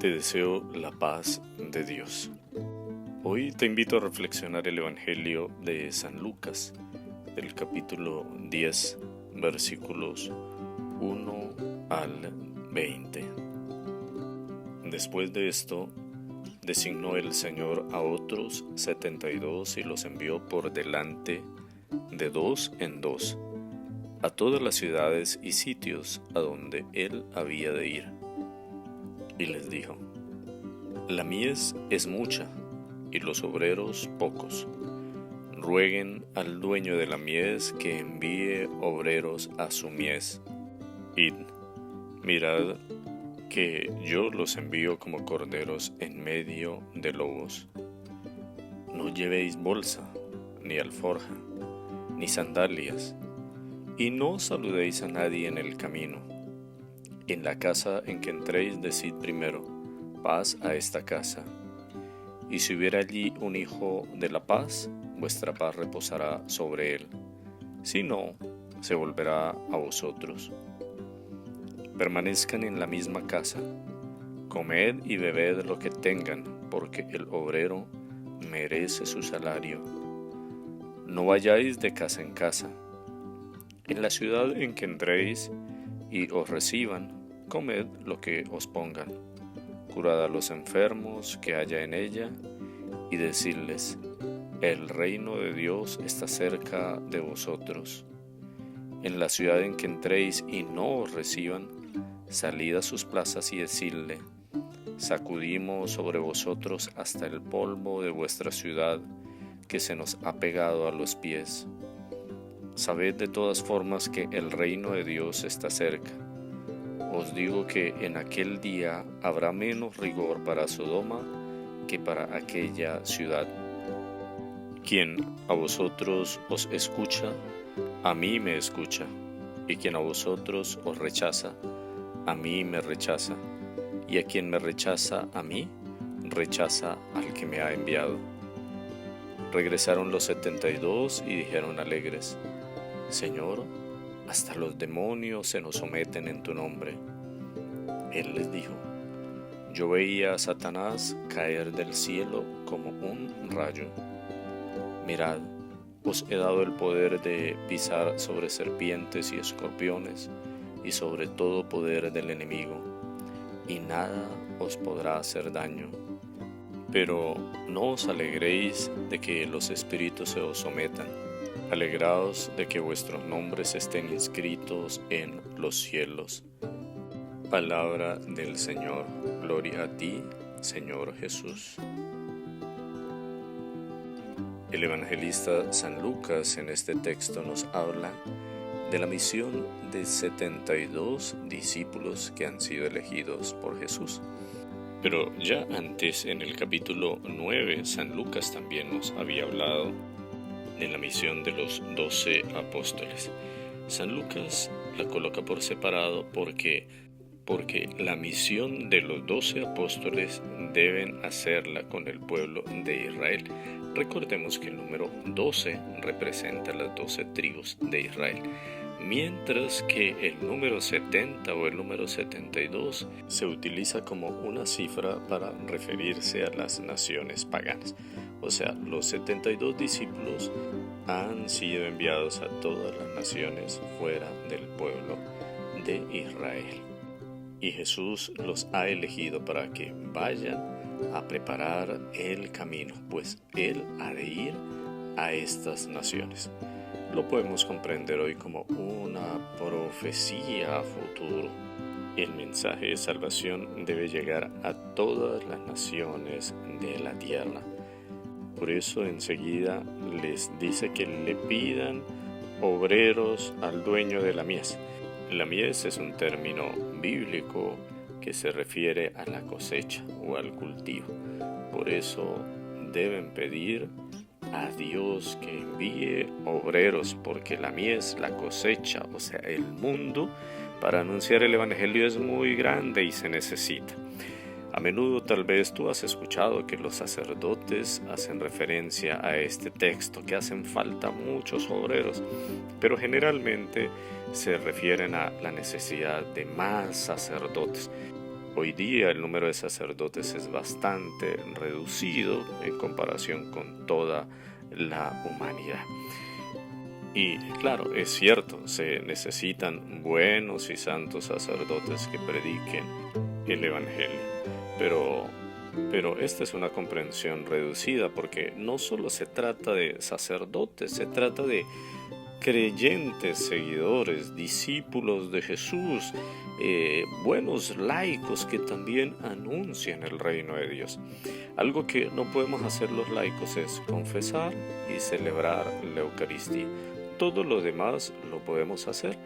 Te deseo la paz de Dios. Hoy te invito a reflexionar el Evangelio de San Lucas, del capítulo 10, versículos 1 al 20. Después de esto, designó el Señor a otros 72 y los envió por delante de dos en dos a todas las ciudades y sitios a donde él había de ir. Y les dijo: La mies es mucha, y los obreros pocos. Rueguen al dueño de la mies que envíe obreros a su mies. Id, mirad que yo los envío como corderos en medio de lobos. No llevéis bolsa, ni alforja, ni sandalias, y no saludéis a nadie en el camino. En la casa en que entréis, decid primero: paz a esta casa. Y si hubiera allí un hijo de la paz, vuestra paz reposará sobre él. Si no, se volverá a vosotros. Permanezcan en la misma casa. Comed y bebed lo que tengan, porque el obrero merece su salario. No vayáis de casa en casa. En la ciudad en que entréis y os reciban, comed lo que os pongan. Curad a los enfermos que haya en ella, y decidles: el reino de Dios está cerca de vosotros. En la ciudad en que entréis y no os reciban, salid a sus plazas y decidle: sacudimos sobre vosotros hasta el polvo de vuestra ciudad, que se nos ha pegado a los pies. Sabed de todas formas que el reino de Dios está cerca. Os digo que en aquel día habrá menos rigor para Sodoma que para aquella ciudad. Quien a vosotros os escucha, a mí me escucha, y quien a vosotros os rechaza, a mí me rechaza, y a quien me rechaza a mí, rechaza al que me ha enviado. Regresaron los 72 y dijeron alegres: Señor, hasta los demonios se nos someten en tu nombre. Él les dijo: Yo veía a Satanás caer del cielo como un rayo. Mirad, os he dado el poder de pisar sobre serpientes y escorpiones, y sobre todo poder del enemigo, y nada os podrá hacer daño. Pero no os alegréis de que los espíritus se os sometan. Alegraos de que vuestros nombres estén inscritos en los cielos. Palabra del Señor. Gloria a ti, Señor Jesús. El evangelista San Lucas en este texto nos habla de la misión de 72 discípulos que han sido elegidos por Jesús. Pero ya antes, en el capítulo 9, San Lucas también nos había hablado de la misión de los 12 apóstoles. San Lucas la coloca por separado porque la misión de los 12 apóstoles deben hacerla con el pueblo de Israel. Recordemos que el número 12 representa las 12 tribus de Israel, mientras que el número 70 o el número 72 se utiliza como una cifra para referirse a las naciones paganas. O sea, los 72 discípulos han sido enviados a todas las naciones fuera del pueblo de Israel. Y Jesús los ha elegido para que vayan a preparar el camino, pues Él ha de ir a estas naciones. Lo podemos comprender hoy como una profecía a futuro. El mensaje de salvación debe llegar a todas las naciones de la tierra. Por eso enseguida les dice que le pidan obreros al dueño de la mies. La mies es un término bíblico que se refiere a la cosecha o al cultivo. Por eso deben pedir a Dios que envíe obreros, porque la mies, la cosecha, o sea, el mundo, para anunciar el evangelio es muy grande y se necesita. A menudo tal vez tú has escuchado que los sacerdotes hacen referencia a este texto, que hacen falta muchos obreros, pero generalmente se refieren a la necesidad de más sacerdotes. Hoy día el número de sacerdotes es bastante reducido en comparación con toda la humanidad. Y claro, es cierto, se necesitan buenos y santos sacerdotes que prediquen el Evangelio, pero esta es una comprensión reducida porque no solo se trata de sacerdotes, se trata de creyentes, seguidores, discípulos de Jesús, buenos laicos que también anuncian el reino de Dios. Algo que no podemos hacer los laicos es confesar y celebrar la Eucaristía. Todo lo demás lo podemos hacer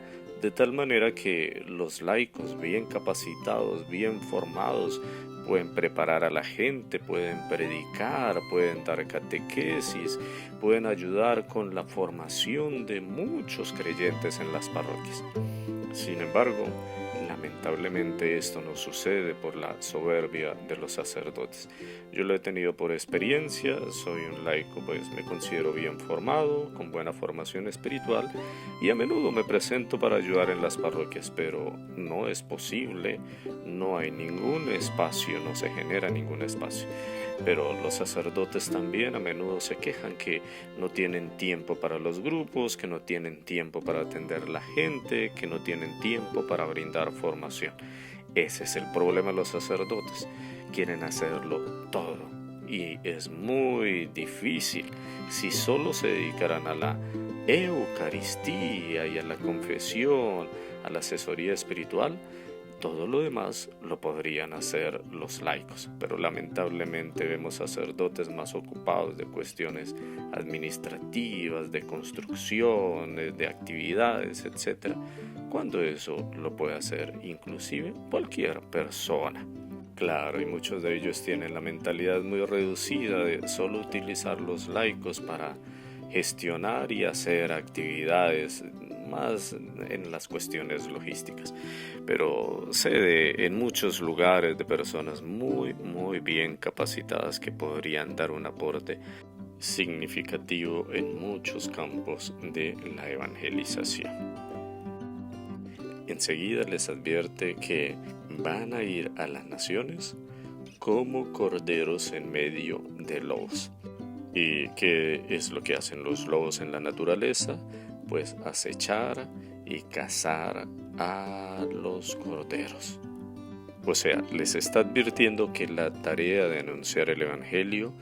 de tal manera que los laicos bien capacitados, bien formados, pueden preparar a la gente, pueden predicar, pueden dar catequesis, pueden ayudar con la formación de muchos creyentes en las parroquias. Sin embargo, lamentablemente esto no sucede por la soberbia de los sacerdotes. Yo lo he tenido por experiencia, soy un laico, pues me considero bien formado, con buena formación espiritual y a menudo me presento para ayudar en las parroquias, pero no es posible, no hay ningún espacio, no se genera ningún espacio. Pero los sacerdotes también a menudo se quejan que no tienen tiempo para los grupos, que no tienen tiempo para atender a la gente, que no tienen tiempo para brindar formación. Ese es el problema de los sacerdotes. Quieren hacerlo todo y es muy difícil. Si solo se dedicaran a la Eucaristía y a la confesión, a la asesoría espiritual, todo lo demás lo podrían hacer los laicos, pero lamentablemente vemos sacerdotes más ocupados de cuestiones administrativas, de construcciones, de actividades, etc., cuando eso lo puede hacer inclusive cualquier persona. Claro, y muchos de ellos tienen la mentalidad muy reducida de solo utilizar los laicos para gestionar y hacer actividades más en las cuestiones logísticas, pero sé en muchos lugares de personas muy bien capacitadas que podrían dar un aporte significativo en muchos campos de la evangelización. Enseguida les advierte que van a ir a las naciones como corderos en medio de lobos. ¿Y qué es lo que hacen los lobos en la naturaleza? Pues acechar y cazar a los corderos. O sea, les está advirtiendo que la tarea de anunciar el Evangelio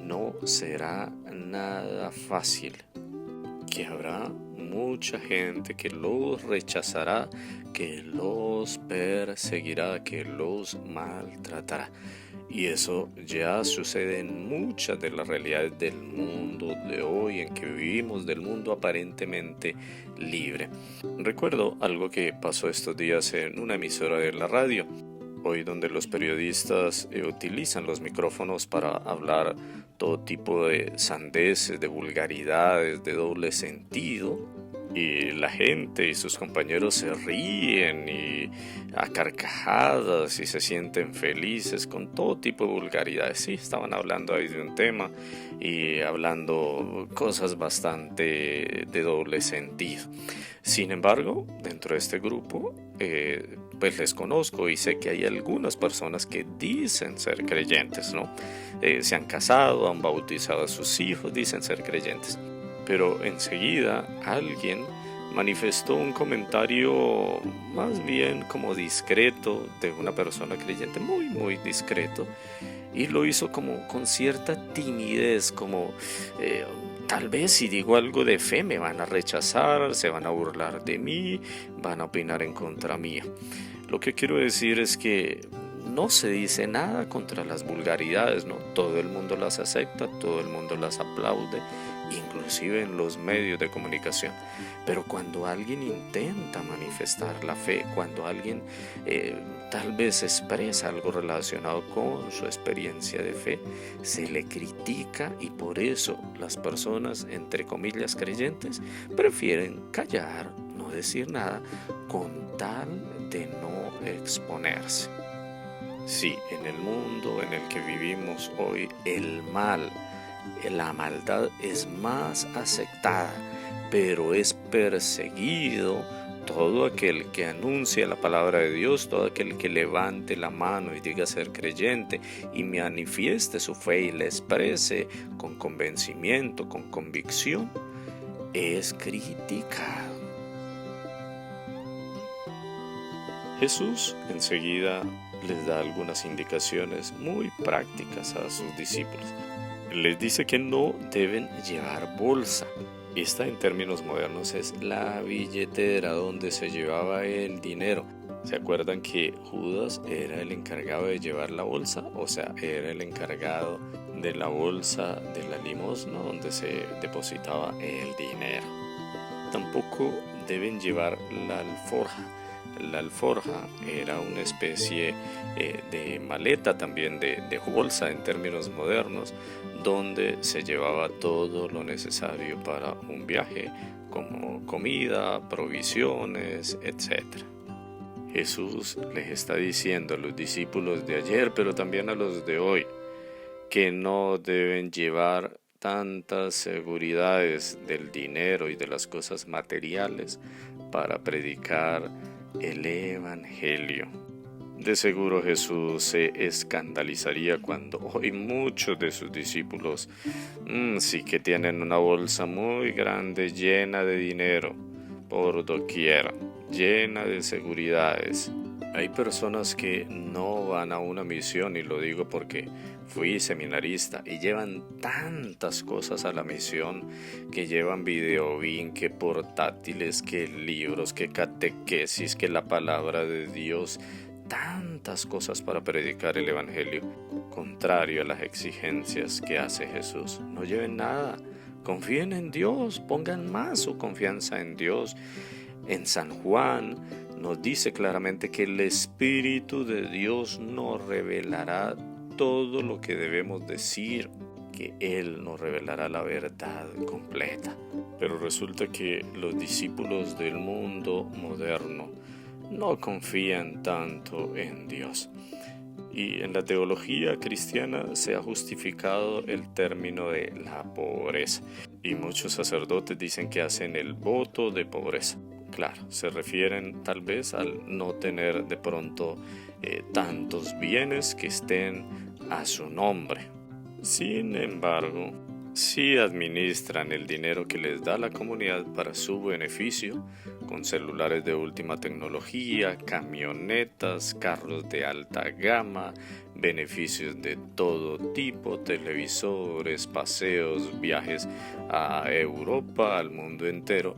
no será nada fácil, que habrá mucha gente que los rechazará, que los perseguirá, que los maltratará. Y eso ya sucede en muchas de las realidades del mundo de hoy, en que vivimos, del mundo aparentemente libre. Recuerdo algo que pasó estos días en una emisora de la radio, hoy donde los periodistas utilizan los micrófonos para hablar todo tipo de sandeces, de vulgaridades, de doble sentido. Y la gente y sus compañeros se ríen y a carcajadas y se sienten felices con todo tipo de vulgaridades. Sí, estaban hablando ahí de un tema y hablando cosas bastante de doble sentido. Sin embargo, dentro de este grupo, pues les conozco y sé que hay algunas personas que dicen ser creyentes, ¿no? Se han casado, han bautizado a sus hijos, dicen ser creyentes. Pero enseguida alguien manifestó un comentario más bien como discreto de una persona creyente, muy discreto, y lo hizo como con cierta timidez, como tal vez si digo algo de fe me van a rechazar, se van a burlar de mí, van a opinar en contra mía. Lo que quiero decir es que no se dice nada contra las vulgaridades, ¿no? Todo el mundo las acepta, todo el mundo las aplaude, inclusive en los medios de comunicación. Pero cuando alguien intenta manifestar la fe, cuando alguien tal vez expresa algo relacionado con su experiencia de fe, se le critica y por eso las personas, entre comillas, creyentes, prefieren callar, no decir nada, con tal de no exponerse. Sí, en el mundo en el que vivimos hoy, el mal, la maldad es más aceptada, pero es perseguido todo aquel que anuncie la palabra de Dios, todo aquel que levante la mano y diga ser creyente y manifieste su fe y la exprese con convencimiento, con convicción, es criticado. Jesús enseguida les da algunas indicaciones muy prácticas a sus discípulos. Les dice que no deben llevar bolsa. Esta, en términos modernos, es la billetera donde se llevaba el dinero. ¿Se acuerdan que Judas era el encargado de llevar la bolsa? O sea, era el encargado de la bolsa de la limosna donde se depositaba el dinero. Tampoco deben llevar la alforja. La alforja era una especie de maleta también de bolsa en términos modernos, donde se llevaba todo lo necesario para un viaje, como comida, provisiones, etc. Jesús les está diciendo a los discípulos de ayer, pero también a los de hoy, que no deben llevar tantas seguridades del dinero y de las cosas materiales para predicar el Evangelio. De seguro Jesús se escandalizaría cuando hoy muchos de sus discípulos sí que tienen una bolsa muy grande llena de dinero por doquier, llena de seguridades. Hay personas que no van a una misión, y lo digo porque fui seminarista, y llevan tantas cosas a la misión, que llevan videobin, que portátiles, que libros, que catequesis, que la palabra de Dios, tantas cosas para predicar el Evangelio, contrario a las exigencias que hace Jesús. No lleven nada, confíen en Dios, pongan más su confianza en Dios. En San Juan nos dice claramente que el Espíritu de Dios nos revelará todo lo que debemos decir, que Él nos revelará la verdad completa. Pero resulta que los discípulos del mundo moderno no confían tanto en Dios. Y en la teología cristiana se ha justificado el término de la pobreza. Y muchos sacerdotes dicen que hacen el voto de pobreza. Claro, se refieren tal vez al no tener de pronto tantos bienes que estén a su nombre. Sin embargo, sí administran el dinero que les da la comunidad para su beneficio, con celulares de última tecnología, camionetas, carros de alta gama, beneficios de todo tipo, televisores, paseos, viajes a Europa, al mundo entero.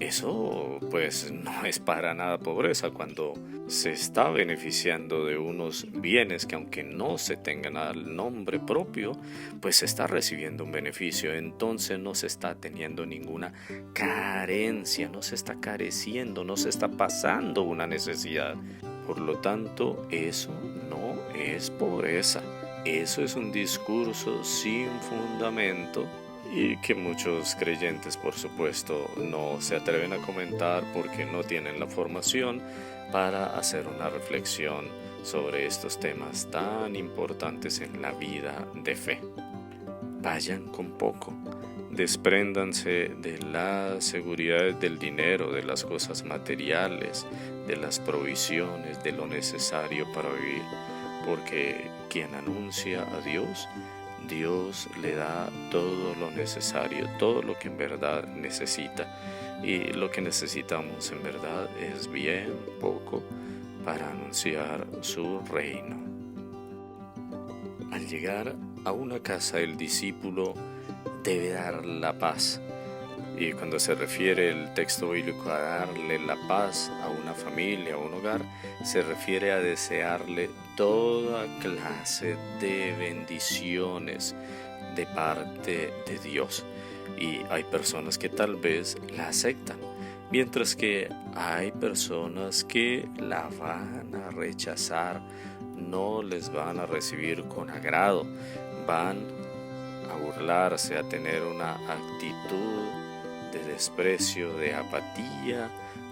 Eso pues no es para nada pobreza cuando se está beneficiando de unos bienes que, aunque no se tengan al nombre propio, pues se está recibiendo un beneficio. Entonces no se está teniendo ninguna carencia, no se está careciendo, no se está pasando una necesidad. Por lo tanto, eso no es pobreza. Eso es un discurso sin fundamento, y que muchos creyentes, por supuesto, no se atreven a comentar porque no tienen la formación para hacer una reflexión sobre estos temas tan importantes en la vida de fe. Vayan con poco, despréndanse de las seguridades del dinero, de las cosas materiales, de las provisiones, de lo necesario para vivir, porque quien anuncia a Dios le da todo lo necesario, todo lo que en verdad necesita. Y lo que necesitamos en verdad es bien poco para anunciar su reino. Al llegar a una casa, el discípulo debe dar la paz. Y cuando se refiere el texto bíblico a darle la paz a una familia, a un hogar, se refiere a desearle toda clase de bendiciones de parte de Dios. Y hay personas que tal vez la aceptan, mientras que hay personas que la van a rechazar, no les van a recibir con agrado, van a burlarse, a tener una actitud de desprecio, de apatía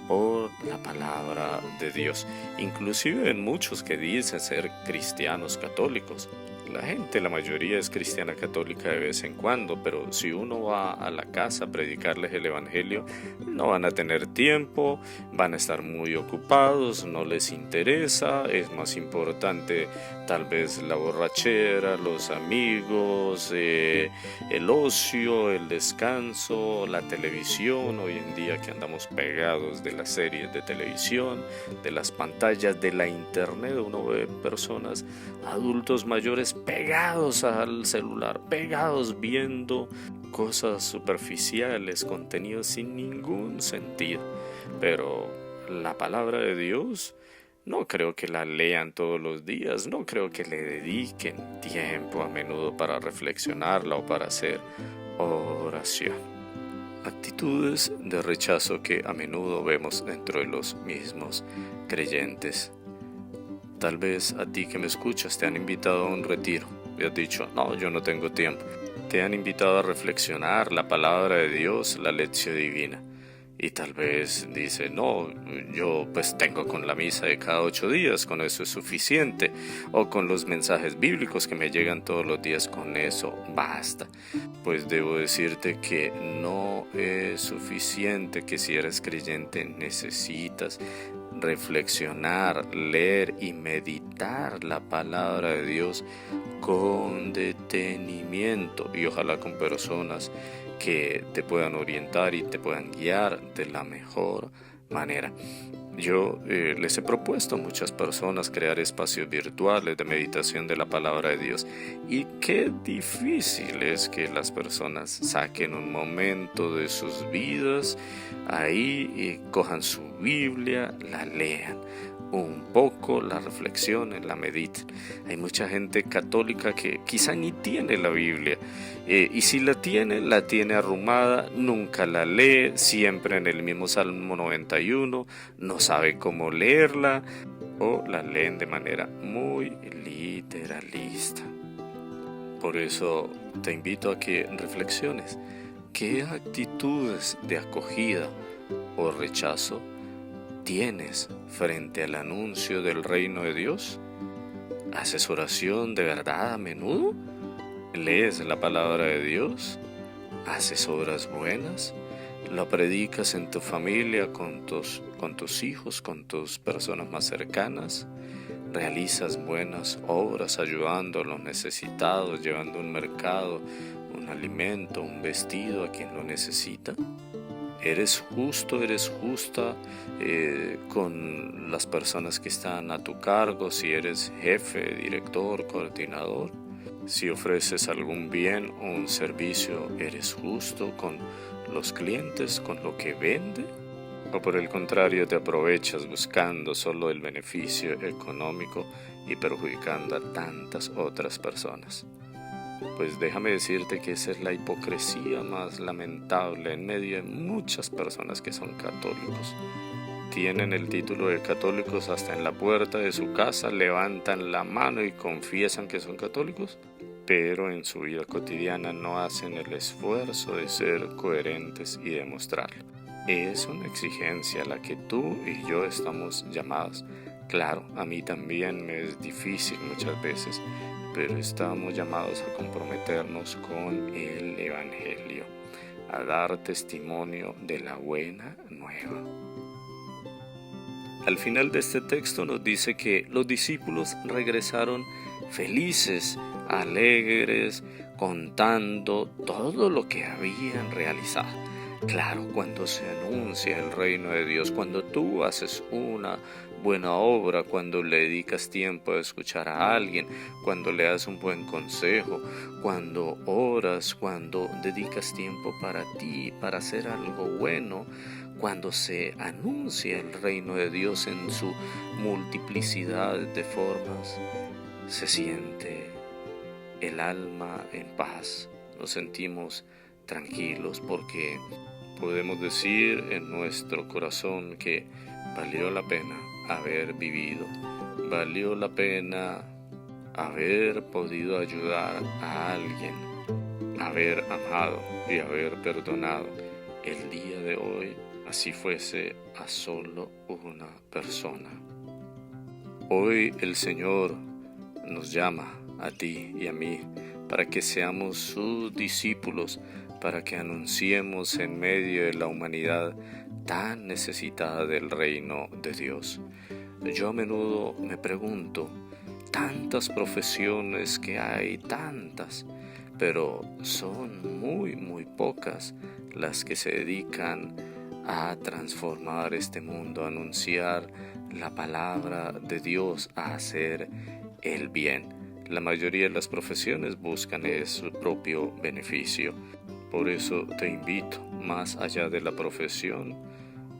por la palabra de Dios. Inclusive en muchos que dicen ser cristianos católicos, la mayoría es cristiana católica de vez en cuando, pero si uno va a la casa a predicarles el evangelio, no van a tener tiempo, van a estar muy ocupados, no les interesa, es más importante tal vez la borrachera, los amigos, el ocio, el descanso, la televisión. Hoy en día que andamos pegados de las series de televisión, de las pantallas, de la internet, uno ve personas, adultos mayores pegados al celular, pegados viendo cosas superficiales, contenidos sin ningún sentido. Pero la palabra de Dios no creo que la lean todos los días, no creo que le dediquen tiempo a menudo para reflexionarla o para hacer oración. Actitudes de rechazo que a menudo vemos dentro de los mismos creyentes. Tal vez a ti que me escuchas te han invitado a un retiro y has dicho, no, yo no tengo tiempo. Te han invitado a reflexionar la palabra de Dios, la lección divina. Y tal vez dice, no, yo pues tengo con la misa de cada 8 días, con eso es suficiente. O con los mensajes bíblicos que me llegan todos los días, con eso basta. Pues debo decirte que no es suficiente, que si eres creyente necesitas reflexionar, leer y meditar la palabra de Dios con detenimiento y ojalá con personas que te puedan orientar y te puedan guiar de la mejor manera. Yo les he propuesto a muchas personas crear espacios virtuales de meditación de la palabra de Dios y qué difícil es que las personas saquen un momento de sus vidas ahí y cojan su Biblia, la lean un poco, la reflexionen, la mediten. Hay mucha gente católica que quizá ni tiene la Biblia y si la tiene arrumada, nunca la lee, siempre en el mismo Salmo 91, no sabe cómo leerla o la leen de manera muy literalista. Por eso te invito a que reflexiones. ¿Qué actitudes de acogida o rechazo tienes frente al anuncio del reino de Dios? ¿Haces oración de verdad a menudo? ¿Lees la palabra de Dios? ¿Haces obras buenas? ¿La predicas en tu familia, con tus hijos, con tus personas más cercanas? ¿Realizas buenas obras ayudando a los necesitados, llevando un mercado, un alimento, un vestido a quien lo necesita? ¿Eres justo, eres justa con las personas que están a tu cargo, si eres jefe, director, coordinador? Si ofreces algún bien o un servicio, ¿eres justo con los clientes, con lo que vende? ¿O por el contrario te aprovechas buscando solo el beneficio económico y perjudicando a tantas otras personas? Pues déjame decirte que esa es la hipocresía más lamentable en medio de muchas personas que son católicos. Tienen el título de católicos hasta en la puerta de su casa, levantan la mano y confiesan que son católicos, pero en su vida cotidiana no hacen el esfuerzo de ser coherentes y demostrarlo. Es una exigencia a la que tú y yo estamos llamados. Claro, a mí también me es difícil muchas veces, pero estamos llamados a comprometernos con el Evangelio, a dar testimonio de la buena nueva. Al final de este texto nos dice que los discípulos regresaron felices, alegres, contando todo lo que habían realizado. Claro, cuando se anuncia el reino de Dios, cuando tú haces una buena obra, cuando le dedicas tiempo a escuchar a alguien, cuando le das un buen consejo, cuando oras, cuando dedicas tiempo para ti, para hacer algo bueno, cuando se anuncia el reino de Dios en su multiplicidad de formas, se siente el alma en paz, nos sentimos tranquilos porque podemos decir en nuestro corazón que valió la pena haber vivido, valió la pena haber podido ayudar a alguien, haber amado y haber perdonado el día de hoy, así fuese a solo una persona. Hoy el Señor nos llama a ti y a mí, para que seamos sus discípulos, para que anunciemos en medio de la humanidad tan necesitada del reino de Dios. Yo a menudo me pregunto, tantas profesiones que hay, tantas, pero son muy pocas las que se dedican a transformar este mundo, a anunciar la palabra de Dios, a hacer el bien. La mayoría de las profesiones buscan su propio beneficio. Por eso te invito, más allá de la profesión,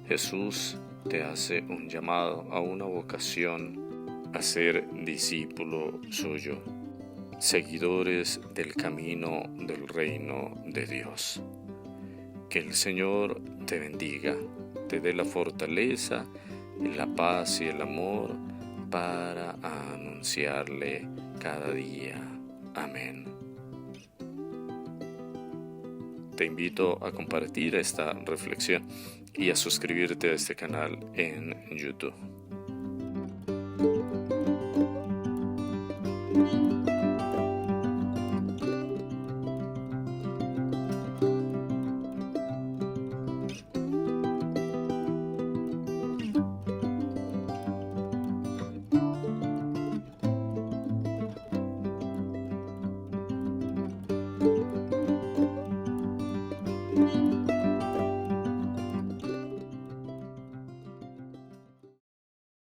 Jesús te hace un llamado a una vocación a ser discípulo suyo, seguidores del camino del reino de Dios. Que el Señor te bendiga, te dé la fortaleza, la paz y el amor para anunciarle cada día. Amén. Te invito a compartir esta reflexión y a suscribirte a este canal en YouTube.